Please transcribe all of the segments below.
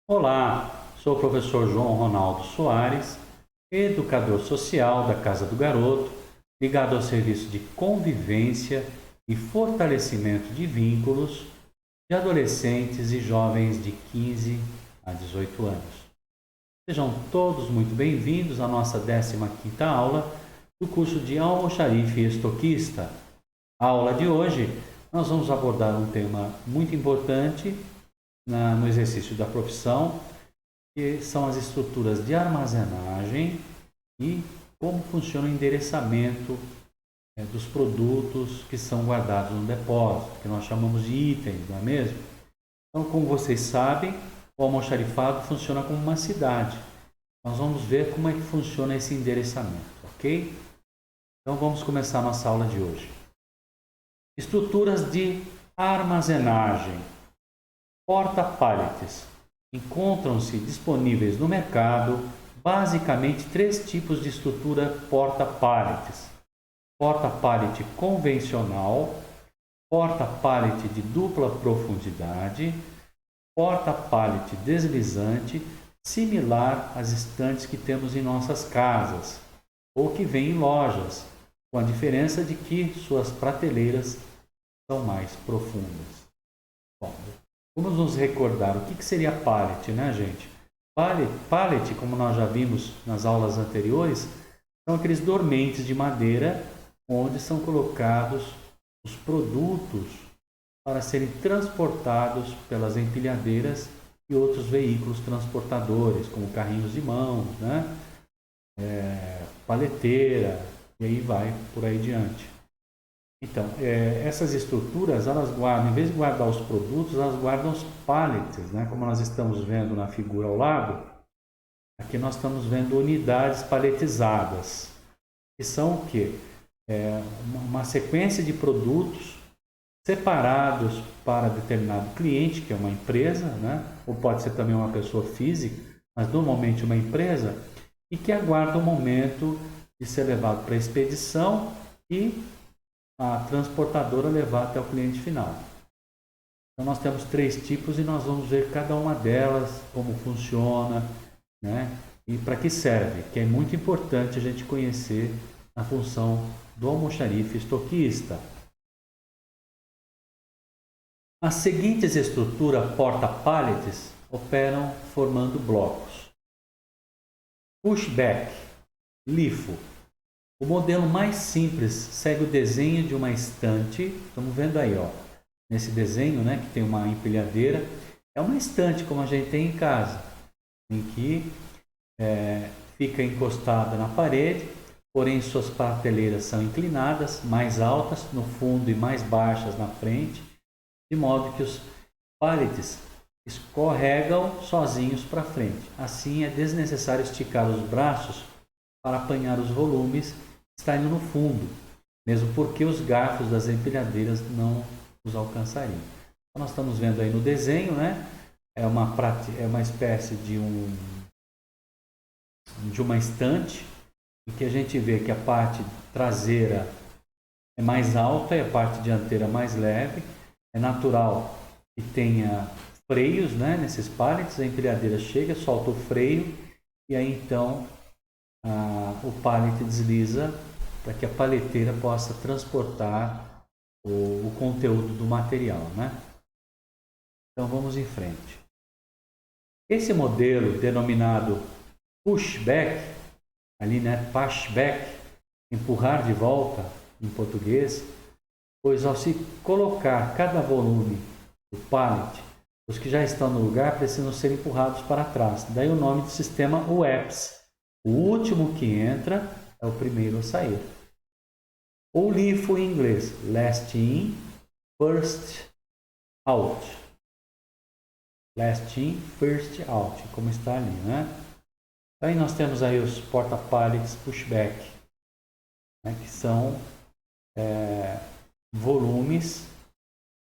Olá, sou o professor João Ronaldo Soares, educador social da Casa do Garoto, ligado ao serviço de convivência e fortalecimento de vínculos de adolescentes e jovens de 15 a 18 anos. Sejam todos muito bem-vindos à nossa 15ª aula do curso de Almoxarife Estoquista. A aula de hoje nós vamos abordar um tema muito importante no exercício da profissão, que são as estruturas de armazenagem e como funciona o endereçamento dos produtos que são guardados no depósito, que nós chamamos de itens, não é mesmo? Então, como vocês sabem, o almoxarifado funciona como uma cidade. Nós vamos ver como é que funciona esse endereçamento, ok? Então, vamos começar a nossa aula de hoje. Estruturas de armazenagem. Porta-pallets. Encontram-se disponíveis no mercado basicamente três tipos de estrutura porta-pallets: porta-pallet convencional, porta-pallet de dupla profundidade, porta-pallet deslizante, similar às estantes que temos em nossas casas ou que vêm em lojas, com a diferença de que suas prateleiras são mais profundas. Bom, vamos nos recordar o que seria pallet, né, gente? Pallet, como nós já vimos nas aulas anteriores, são aqueles dormentes de madeira onde são colocados os produtos para serem transportados pelas empilhadeiras e outros veículos transportadores, como carrinhos de mão, né? Paleteira, e aí vai por aí diante. Então, essas estruturas, elas guardam, em vez de guardar os produtos, elas guardam os pallets, né? Como nós estamos vendo na figura ao lado, aqui nós estamos vendo unidades paletizadas, que são o quê? Uma sequência de produtos separados para determinado cliente, que é uma empresa, né? Ou pode ser também uma pessoa física, mas normalmente uma empresa, e que aguarda o momento de ser levado para a expedição e a transportadora levar até o cliente final. Então nós temos três tipos e nós vamos ver cada uma delas, como funciona, né? E para que serve, que é muito importante a gente conhecer a função do almoxarife estoquista. As seguintes estruturas porta-pallets operam formando blocos. Pushback, LIFO. O modelo mais simples segue o desenho de uma estante. Estamos vendo aí, ó, nesse desenho, né, que tem uma empilhadeira. É uma estante como a gente tem em casa, em que fica encostada na parede, porém suas prateleiras são inclinadas, mais altas no fundo e mais baixas na frente, de modo que os pallets escorregam sozinhos para frente. Assim é desnecessário esticar os braços para apanhar os volumes está indo no fundo, mesmo porque os garfos das empilhadeiras não os alcançariam. Então, nós estamos vendo aí no desenho, né? É uma espécie de uma estante em que a gente vê que a parte traseira é mais alta e a parte dianteira mais leve. É natural que tenha freios, né? Nesses pallets, a empilhadeira chega, solta o freio e aí então o pallet desliza para que a paleteira possa transportar o conteúdo do material, né? Então vamos em frente. Esse modelo denominado pushback, ali, né, pushback, empurrar de volta em português, pois ao se colocar cada volume do pallet, os que já estão no lugar precisam ser empurrados para trás. Daí o nome do sistema UEPS. O último que entra é o primeiro a sair. Ou LIFO em inglês, last in, first out. Last in, first out, como está ali, né? Aí nós temos aí os porta-pallets pushback, né, que são volumes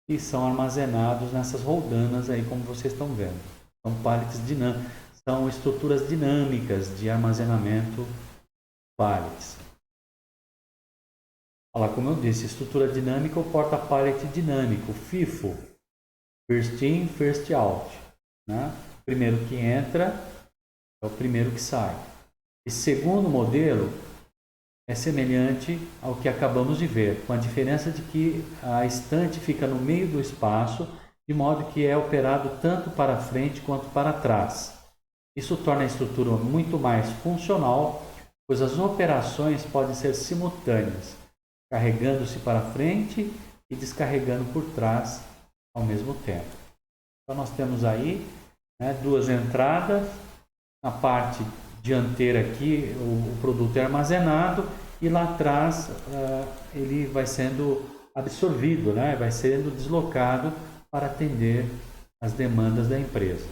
que são armazenados nessas roldanas aí, como vocês estão vendo. São pallets dinâmicos, são estruturas dinâmicas de armazenamento pallets. Olha lá, como eu disse, estrutura dinâmica ou porta-pallet dinâmico, FIFO, first in, first out, né? O primeiro que entra é o primeiro que sai. Esse segundo modelo é semelhante ao que acabamos de ver, com a diferença de que a estante fica no meio do espaço, de modo que é operado tanto para frente quanto para trás. Isso torna a estrutura muito mais funcional, pois as operações podem ser simultâneas, carregando-se para frente e descarregando por trás ao mesmo tempo. Então nós temos aí, né, duas entradas. Na parte dianteira aqui o produto é armazenado e lá atrás ele vai sendo absorvido, né? Vai sendo deslocado para atender as demandas da empresa.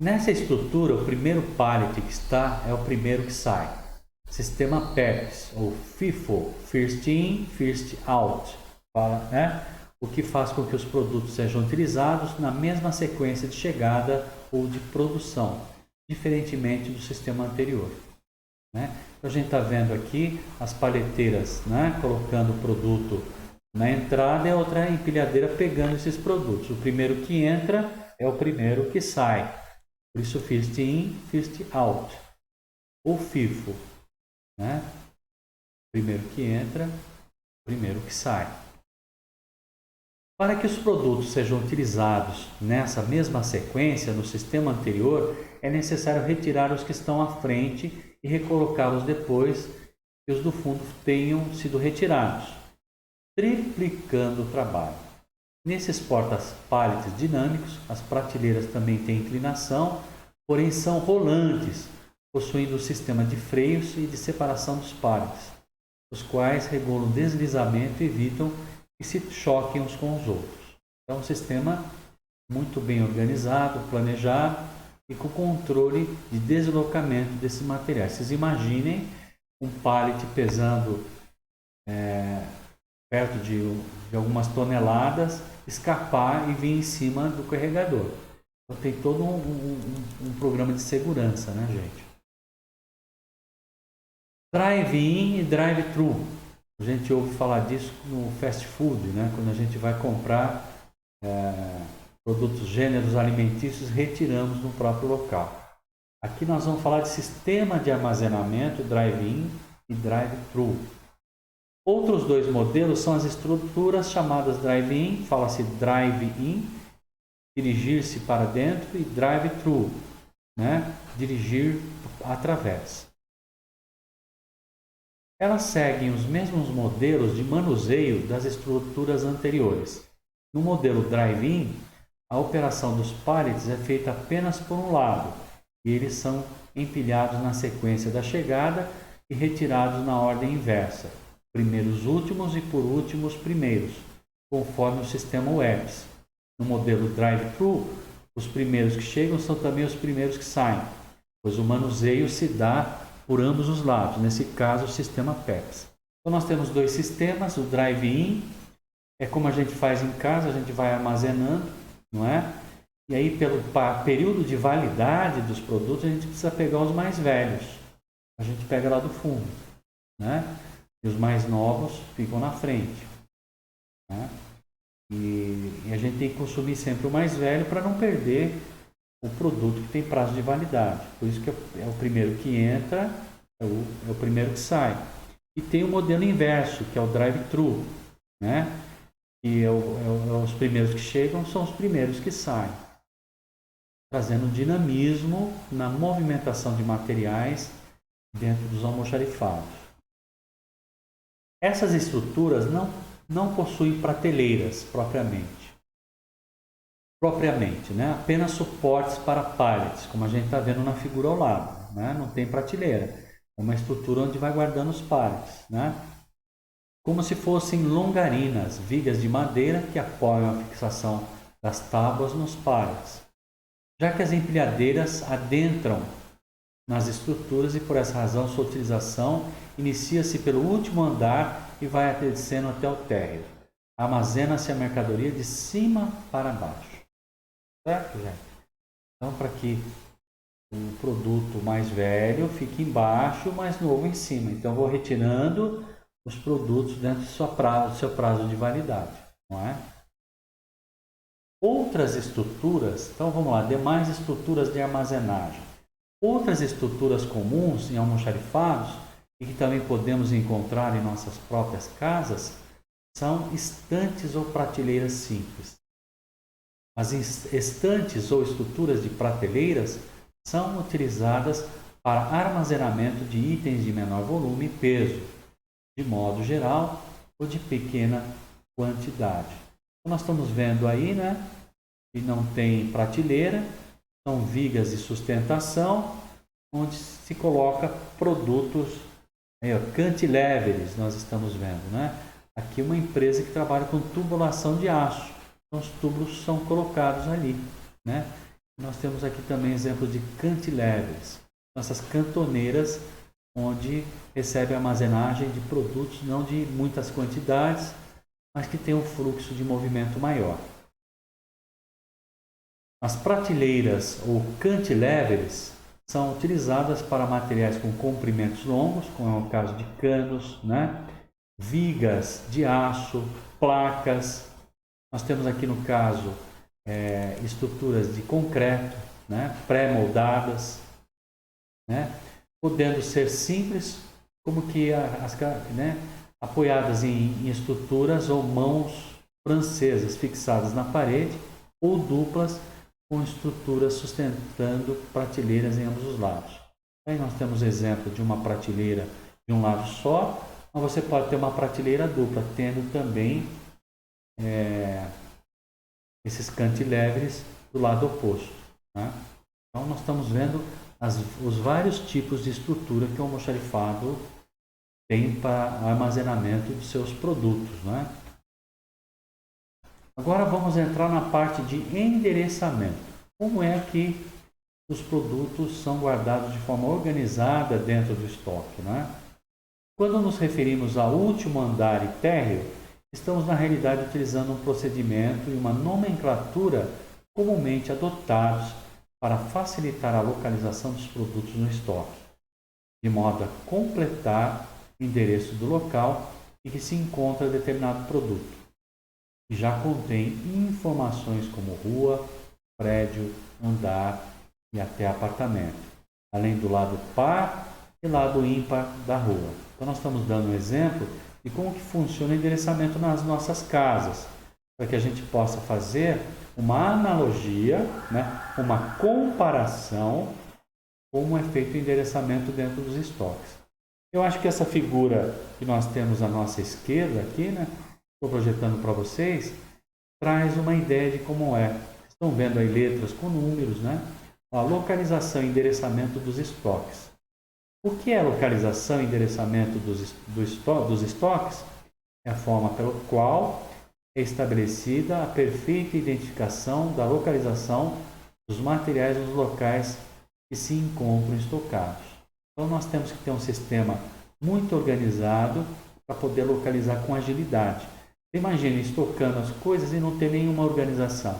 Nessa estrutura, o primeiro pallet que está é o primeiro que sai. Sistema PEPS, ou FIFO, First In, First Out, né? O que faz com que os produtos sejam utilizados na mesma sequência de chegada ou de produção, diferentemente do sistema anterior, né? Então, a gente está vendo aqui as paleteiras, né, colocando o produto na entrada e a outra empilhadeira pegando esses produtos. O primeiro que entra é o primeiro que sai. Por isso, First In, First Out. Ou FIFO, né? Primeiro que entra, primeiro que sai. Para que os produtos sejam utilizados nessa mesma sequência no sistema anterior, é necessário retirar os que estão à frente e recolocá-los depois que os do fundo tenham sido retirados, triplicando o trabalho. Nesses porta-pallets dinâmicos, as prateleiras também têm inclinação, porém são rolantes, possuindo um sistema de freios e de separação dos pallets, os quais regulam o deslizamento e evitam que se choquem uns com os outros. Então, um sistema muito bem organizado, planejado e com controle de deslocamento desses materiais. Vocês imaginem um pallet pesando perto de algumas toneladas, escapar e vir em cima do carregador. Então, tem todo um programa de segurança, né, gente? Drive-in e drive-thru. A gente ouve falar disso no fast food, né? Quando a gente vai comprar produtos, gêneros alimentícios, retiramos no próprio local. Aqui nós vamos falar de sistema de armazenamento, drive-in e drive-thru. Outros dois modelos são as estruturas chamadas drive-in, fala-se drive-in, dirigir-se para dentro, e drive-thru, né? Dirigir através. Elas seguem os mesmos modelos de manuseio das estruturas anteriores. No modelo drive-in, a operação dos pallets é feita apenas por um lado, e eles são empilhados na sequência da chegada e retirados na ordem inversa, primeiro os últimos e por último os primeiros, conforme o sistema WEPS. No modelo drive-thru, os primeiros que chegam são também os primeiros que saem, pois o manuseio se dá por ambos os lados, nesse caso o sistema PEPS. Então nós temos dois sistemas, o drive-in é como a gente faz em casa, a gente vai armazenando, não é? E aí pelo período de validade dos produtos a gente precisa pegar os mais velhos, a gente pega lá do fundo, né? E os mais novos ficam na frente, né? E a gente tem que consumir sempre o mais velho para não perder o produto que tem prazo de validade. Por isso que é o primeiro que entra, é o primeiro que sai. E tem o modelo inverso, que é o drive-thru, né? E os primeiros que chegam são os primeiros que saem, trazendo dinamismo na movimentação de materiais dentro dos almoxarifados. Essas estruturas não possuem prateleiras propriamente, né? Apenas suportes para pallets, como a gente está vendo na figura ao lado, né? Não tem prateleira, é uma estrutura onde vai guardando os pallets, né? Como se fossem longarinas, vigas de madeira que apoiam a fixação das tábuas nos pallets, já que as empilhadeiras adentram nas estruturas e por essa razão sua utilização inicia-se pelo último andar e vai descendo até o térreo. Armazena-se a mercadoria de cima para baixo. Certo, gente? Então, para que o produto mais velho fique embaixo, o mais novo em cima. Então, eu vou retirando os produtos dentro do seu prazo de validade, não é? Outras estruturas, então vamos lá, demais estruturas de armazenagem. Outras estruturas comuns em almoxarifados e que também podemos encontrar em nossas próprias casas são estantes ou prateleiras simples. As estantes ou estruturas de prateleiras são utilizadas para armazenamento de itens de menor volume e peso, de modo geral ou de pequena quantidade. Então, nós estamos vendo aí, né, que não tem prateleira, são vigas de sustentação, onde se coloca produtos, aí, ó, cantilevers, nós estamos vendo, né? Aqui uma empresa que trabalha com tubulação de aço, então os tubos são colocados ali, né? Nós temos aqui também exemplo de cantilevers, essas cantoneiras onde recebe armazenagem de produtos não de muitas quantidades, mas que tem um fluxo de movimento maior. As prateleiras ou cantilevers são utilizadas para materiais com comprimentos longos, como é o caso de canos, né? Vigas de aço, placas. Nós temos aqui no caso estruturas de concreto, né? Pré-moldadas, né? Podendo ser simples, como que apoiadas em estruturas ou mãos francesas fixadas na parede, ou duplas com estruturas sustentando prateleiras em ambos os lados. Aí nós temos exemplo de uma prateleira de um lado só, mas você pode ter uma prateleira dupla, tendo também esses cantilevers do lado oposto, né? Então nós estamos vendo os vários tipos de estrutura que o almoxarifado tem para armazenamento de seus produtos, né? Agora vamos entrar na parte de endereçamento. Como é que os produtos são guardados de forma organizada dentro do estoque, né? Quando nos referimos ao último andar e térreo, estamos na realidade utilizando um procedimento e uma nomenclatura comumente adotados para facilitar a localização dos produtos no estoque, de modo a completar o endereço do local em que se encontra determinado produto, que já contém informações como rua, prédio, andar e até apartamento, além do lado par e lado ímpar da rua. Então nós estamos dando um exemplo de como que funciona o endereçamento nas nossas casas, para que a gente possa fazer uma analogia, né, uma comparação como é feito o endereçamento dentro dos estoques. Eu acho que essa figura que nós temos à nossa esquerda aqui, né, estou projetando para vocês, traz uma ideia de como é. Estão vendo aí letras com números, né? A localização e endereçamento dos estoques. O que é localização e endereçamento dos estoques? É a forma pela qual é estabelecida a perfeita identificação da localização dos materiais nos locais que se encontram estocados. Então, nós temos que ter um sistema muito organizado para poder localizar com agilidade. Imagine estocando as coisas e não ter nenhuma organização.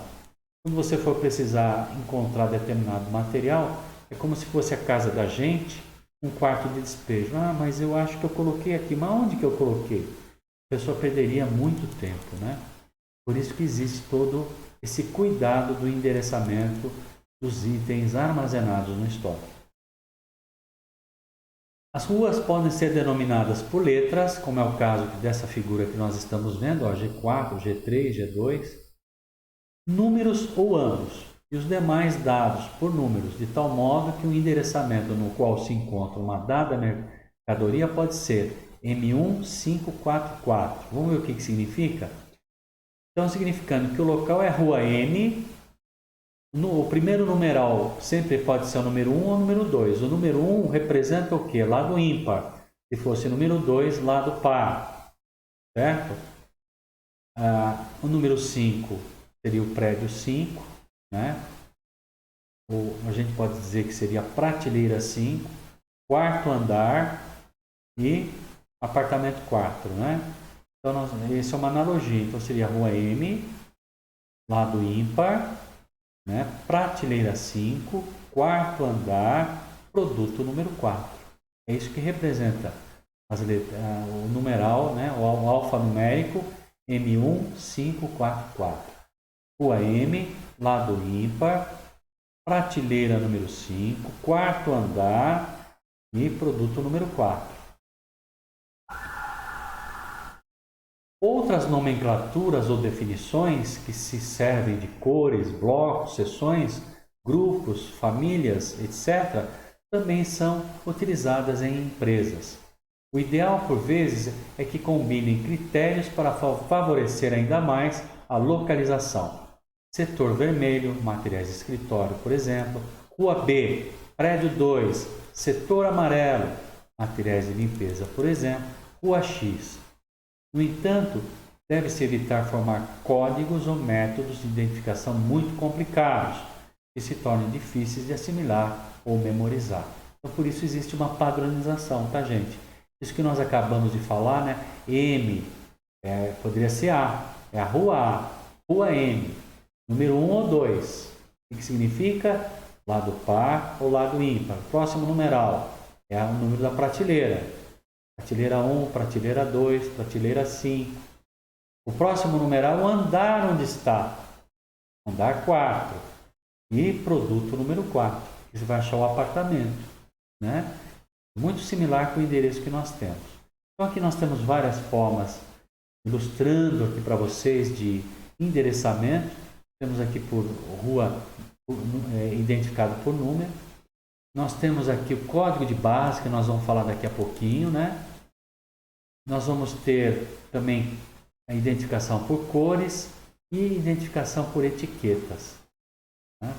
Quando você for precisar encontrar determinado material, é como se fosse a casa da gente, um quarto de despejo. Ah, mas eu acho que eu coloquei aqui. Mas onde que eu coloquei? A pessoa perderia muito tempo, né? Por isso que existe todo esse cuidado do endereçamento dos itens armazenados no estoque. As ruas podem ser denominadas por letras, como é o caso dessa figura que nós estamos vendo, ó, G4, G3, G2, números ou anos, e os demais dados por números, de tal modo que o endereçamento no qual se encontra uma dada mercadoria pode ser M1544. Vamos ver o que significa? Então, significando que o local é Rua M, o primeiro numeral sempre pode ser o número 1 ou o número 2. O número 1 representa o quê? Lado ímpar. Se fosse número 2, lado par. Certo? O número 5 seria o prédio 5, né? Ou a gente pode dizer que seria prateleira 5, quarto andar e apartamento 4, né? Então, isso é uma analogia. Então, seria Rua M, lado ímpar, né? Prateleira 5, quarto andar, produto número 4. É isso que representa o numeral, né? O alfanumérico M1544. Rua M, lado ímpar, prateleira número 5, quarto andar e produto número 4. Outras nomenclaturas ou definições que se servem de cores, blocos, seções, grupos, famílias, etc., também são utilizadas em empresas. O ideal, por vezes, é que combinem critérios para favorecer ainda mais a localização. Setor vermelho, materiais de escritório, por exemplo. Rua B, prédio 2, setor amarelo, materiais de limpeza, por exemplo. Rua X. No entanto, deve-se evitar formar códigos ou métodos de identificação muito complicados, que se tornem difíceis de assimilar ou memorizar. Então, por isso existe uma padronização, tá, gente? Isso que nós acabamos de falar, né? M, poderia ser A, é a rua A, rua M, número 1 ou 2. O que significa? Lado par ou lado ímpar. Próximo numeral é o número da prateleira. Prateleira 1, prateleira 2, prateleira 5. O próximo numeral é o andar onde está. Andar 4. E produto número 4. Você vai achar o apartamento, né? Muito similar com o endereço que nós temos. Então aqui nós temos várias formas, ilustrando aqui para vocês de endereçamento. Temos aqui por rua, identificado por número. Nós temos aqui o código de barras, que nós vamos falar daqui a pouquinho, né? Nós vamos ter também a identificação por cores e identificação por etiquetas, né?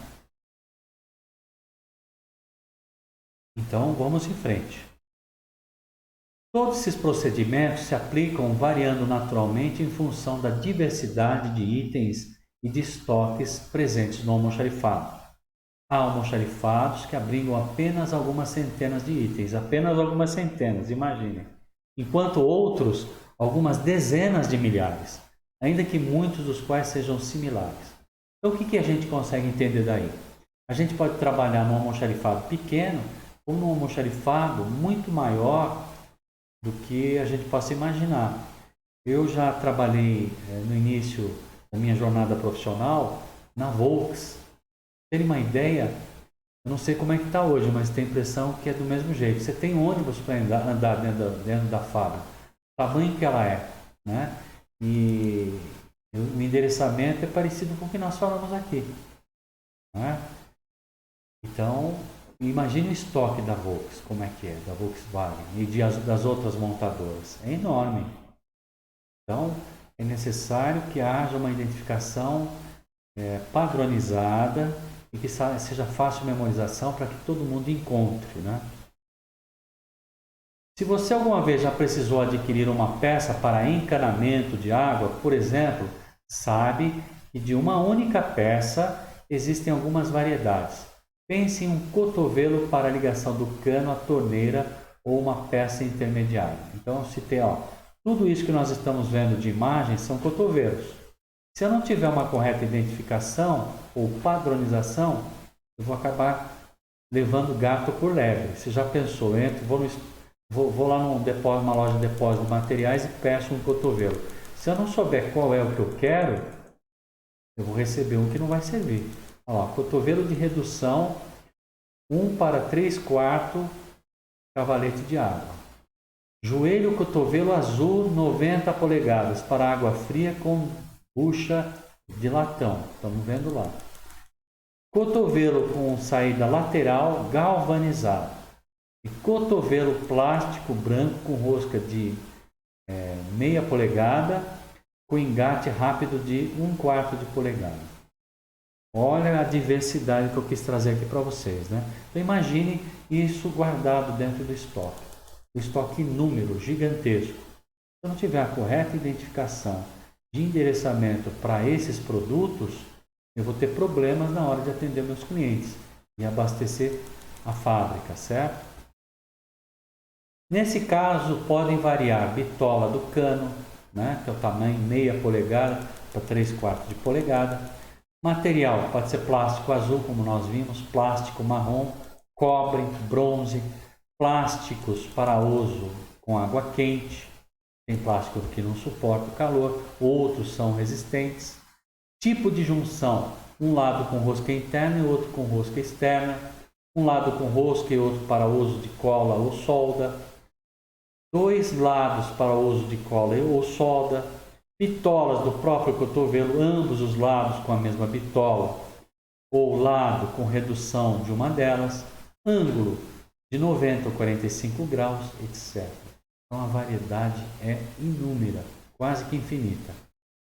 Então, vamos em frente. Todos esses procedimentos se aplicam variando naturalmente em função da diversidade de itens e de estoques presentes no almoxarifado. Há almoxarifados que abrigam apenas algumas centenas de itens, apenas algumas centenas, imaginem. Enquanto outros, algumas dezenas de milhares, ainda que muitos dos quais sejam similares. Então, o que a gente consegue entender daí? A gente pode trabalhar num almoxarifado pequeno ou num almoxarifado muito maior do que a gente possa imaginar. Eu já trabalhei no início da minha jornada profissional na Volks. Terem uma ideia, eu não sei como é que está hoje, mas tenho a impressão que é do mesmo jeito. Você tem ônibus para andar dentro da fábrica, o tamanho que ela é, né? E o endereçamento é parecido com o que nós falamos aqui, né? Então, imagine o estoque da Volks, como é que é, da Volkswagen e das outras montadoras. É enorme. Então, é necessário que haja uma identificação padronizada e que seja fácil de memorização para que todo mundo encontre, né? Se você alguma vez já precisou adquirir uma peça para encanamento de água, por exemplo, sabe que de uma única peça existem algumas variedades. Pense em um cotovelo para a ligação do cano à torneira ou uma peça intermediária. Então, se tem, tudo isso que nós estamos vendo de imagens são cotovelos. Se eu não tiver uma correta identificação ou padronização, eu vou acabar levando gato por lebre. Você já pensou, vou lá numa loja de depósito de materiais e peço um cotovelo. Se eu não souber qual é o que eu quero, eu vou receber um que não vai servir. Cotovelo de redução 1 para 3/4 cavalete de água. Joelho cotovelo azul 90 polegadas para água fria com bucha de latão. Estamos vendo lá. Cotovelo com saída lateral galvanizado. E cotovelo plástico branco com rosca de meia polegada com engate rápido de 1/4 de polegada. Olha a diversidade que eu quis trazer aqui para vocês, né? Então imagine isso guardado dentro do estoque. O estoque em número gigantesco. Se eu não tiver a correta identificação de endereçamento para esses produtos, eu vou ter problemas na hora de atender meus clientes e abastecer a fábrica, certo? Nesse caso, podem variar bitola do cano, né, que é o tamanho meia polegada para 3/4 de polegada. Material pode ser plástico azul, como nós vimos, plástico marrom, cobre, bronze, plásticos para uso com água quente. Tem plástico que não suporta o calor, outros são resistentes. Tipo de junção, um lado com rosca interna e outro com rosca externa, um lado com rosca e outro para uso de cola ou solda, dois lados para uso de cola ou solda, bitolas do próprio cotovelo, ambos os lados com a mesma bitola, ou lado com redução de uma delas, ângulo de 90 ou 45 graus, etc. Então a variedade é inúmera, quase que infinita.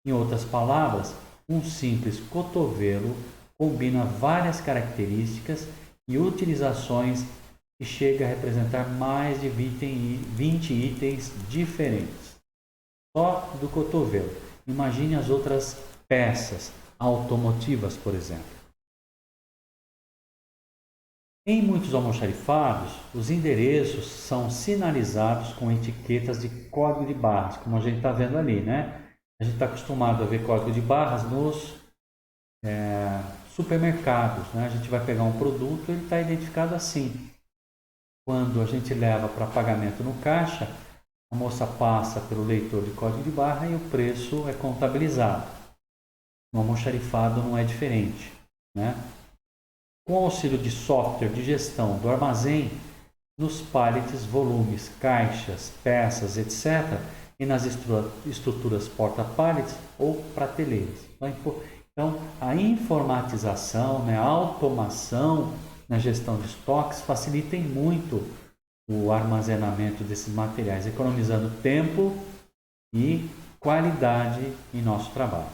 Em outras palavras, um simples cotovelo combina várias características e utilizações e chega a representar mais de 20 itens diferentes. Só do cotovelo. Imagine as outras peças automotivas, por exemplo. Em muitos almoxarifados, os endereços são sinalizados com etiquetas de código de barras, como a gente está vendo ali, né? A gente está acostumado a ver código de barras nos supermercados, né? A gente vai pegar um produto, ele está identificado assim. Quando a gente leva para pagamento no caixa, a moça passa pelo leitor de código de barra e o preço é contabilizado. No almoxarifado não é diferente, né? Com o auxílio de software de gestão do armazém, nos pallets, volumes, caixas, peças, etc., e nas estruturas porta-pallets ou prateleiras. Então, a informatização, né, a automação na gestão de estoques facilitem muito o armazenamento desses materiais, economizando tempo e qualidade em nosso trabalho.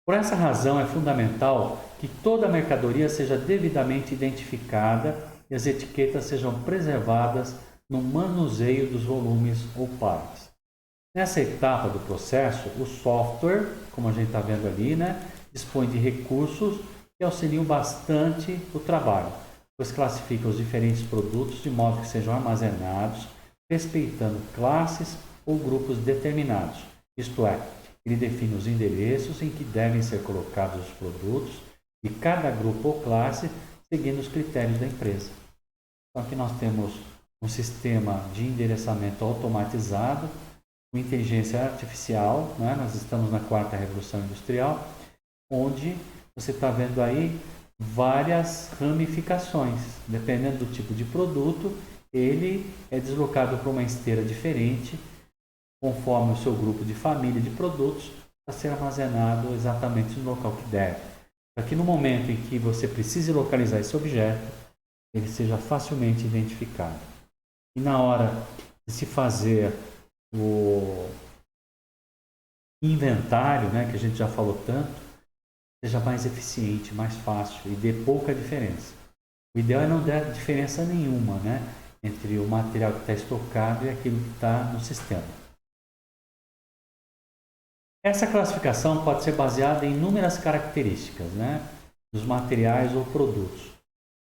Por essa razão, é fundamental que toda a mercadoria seja devidamente identificada e as etiquetas sejam preservadas no manuseio dos volumes ou pallets. Nessa etapa do processo, o software, como a gente está vendo ali, né, dispõe de recursos que auxiliam bastante o trabalho, pois classifica os diferentes produtos de modo que sejam armazenados, respeitando classes ou grupos determinados, isto é, ele define os endereços em que devem ser colocados os produtos de cada grupo ou classe, seguindo os critérios da empresa. Então, aqui nós temos um sistema de endereçamento automatizado, com inteligência artificial, né? Nós estamos na 4ª Revolução Industrial, onde você está vendo aí várias ramificações. Dependendo do tipo de produto, ele é deslocado para uma esteira diferente, conforme o seu grupo de família de produtos, para ser armazenado exatamente no local que deve. Para que no momento em que você precise localizar esse objeto, ele seja facilmente identificado. E na hora de se fazer o inventário, né, que a gente já falou tanto, seja mais eficiente, mais fácil e dê pouca diferença. O ideal é não dar diferença nenhuma, né, entre o material que está estocado e aquilo que está no sistema. Essa classificação pode ser baseada em inúmeras características, né, dos materiais ou produtos,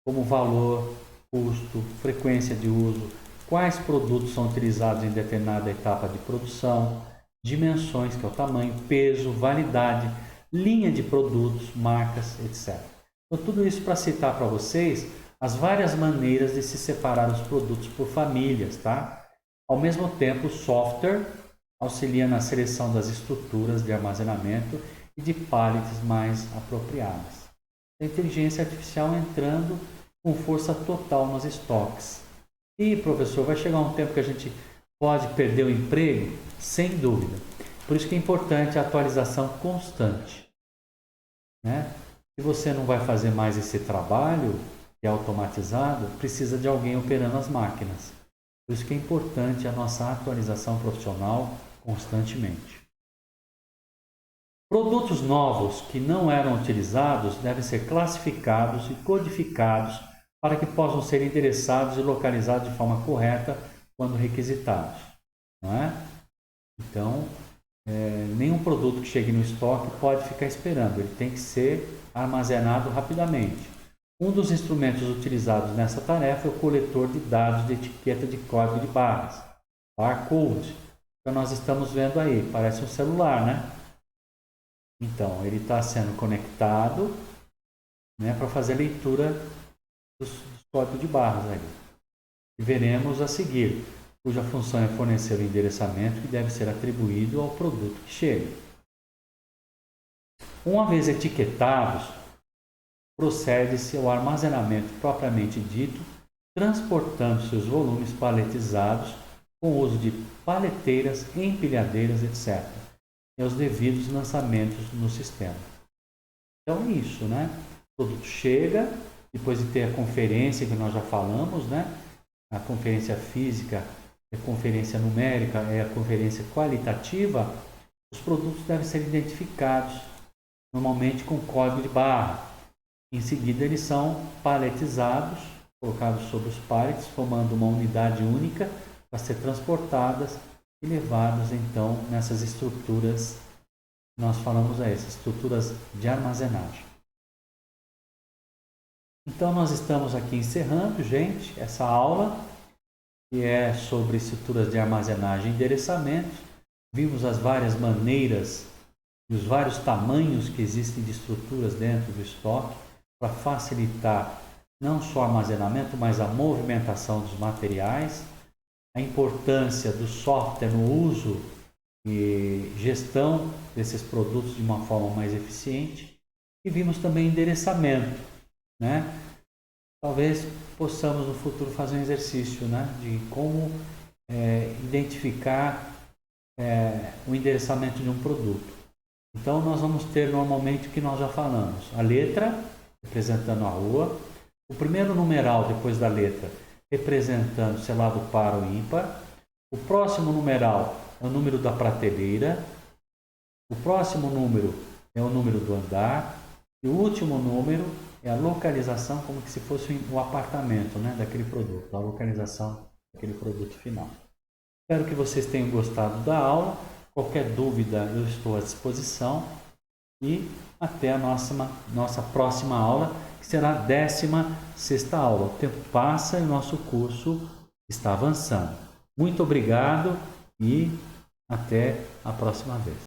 como valor, custo, frequência de uso, quais produtos são utilizados em determinada etapa de produção, dimensões, que é o tamanho, peso, validade, linha de produtos, marcas, etc. Então, tudo isso para citar para vocês as várias maneiras de se separar os produtos por famílias, tá? Ao mesmo tempo, o software auxilia na seleção das estruturas de armazenamento e de pallets mais apropriadas. A inteligência artificial entrando com força total nos estoques. E, professor, vai chegar um tempo que a gente pode perder o emprego? Sem dúvida. Por isso que é importante a atualização constante, né? Se você não vai fazer mais esse trabalho, que é automatizado, precisa de alguém operando as máquinas. Por isso que é importante a nossa atualização profissional constantemente. Produtos novos que não eram utilizados devem ser classificados e codificados para que possam ser endereçados e localizados de forma correta quando requisitados, não é? Então, nenhum produto que chegue no estoque pode ficar esperando, ele tem que ser armazenado rapidamente. Um dos instrumentos utilizados nessa tarefa é o coletor de dados de etiqueta de código de barras, barcode. Então, nós estamos vendo aí, parece um celular, né? Então, ele está sendo conectado, né, para fazer a leitura dos códigos de barras ali. E veremos a seguir, cuja função é fornecer o endereçamento que deve ser atribuído ao produto que chega. Uma vez etiquetados, procede-se ao armazenamento propriamente dito, transportando seus volumes paletizados com o uso de paleteiras, empilhadeiras, etc. e os devidos lançamentos no sistema. Então é isso, né? O produto chega, depois de ter a conferência que nós já falamos, né? A conferência física, a conferência numérica, é a conferência qualitativa, os produtos devem ser identificados, normalmente com código de barra. Em seguida, eles são paletizados, colocados sobre os pallets, formando uma unidade única para ser transportadas e levadas, então, nessas estruturas, nós falamos essas estruturas de armazenagem. Então, nós estamos aqui encerrando, gente, essa aula, que é sobre estruturas de armazenagem e endereçamento. Vimos as várias maneiras e os vários tamanhos que existem de estruturas dentro do estoque para facilitar não só o armazenamento, mas a movimentação dos materiais, a importância do software no uso e gestão desses produtos de uma forma mais eficiente. E vimos também endereçamento, né? Talvez possamos no futuro fazer um exercício, né, de como identificar o endereçamento de um produto. Então nós vamos ter normalmente o que nós já falamos, a letra representando a rua, o primeiro numeral depois da letra representando se é lado par ou ímpar, o próximo numeral é o número da prateleira, o próximo número é o número do andar e o último número é a localização, como se fosse o apartamento, né, daquele produto, a localização daquele produto final. Espero que vocês tenham gostado da aula. Qualquer dúvida eu estou à disposição e até a nossa próxima aula, que será a 16ª aula. O tempo passa e o nosso curso está avançando. Muito obrigado e até a próxima vez.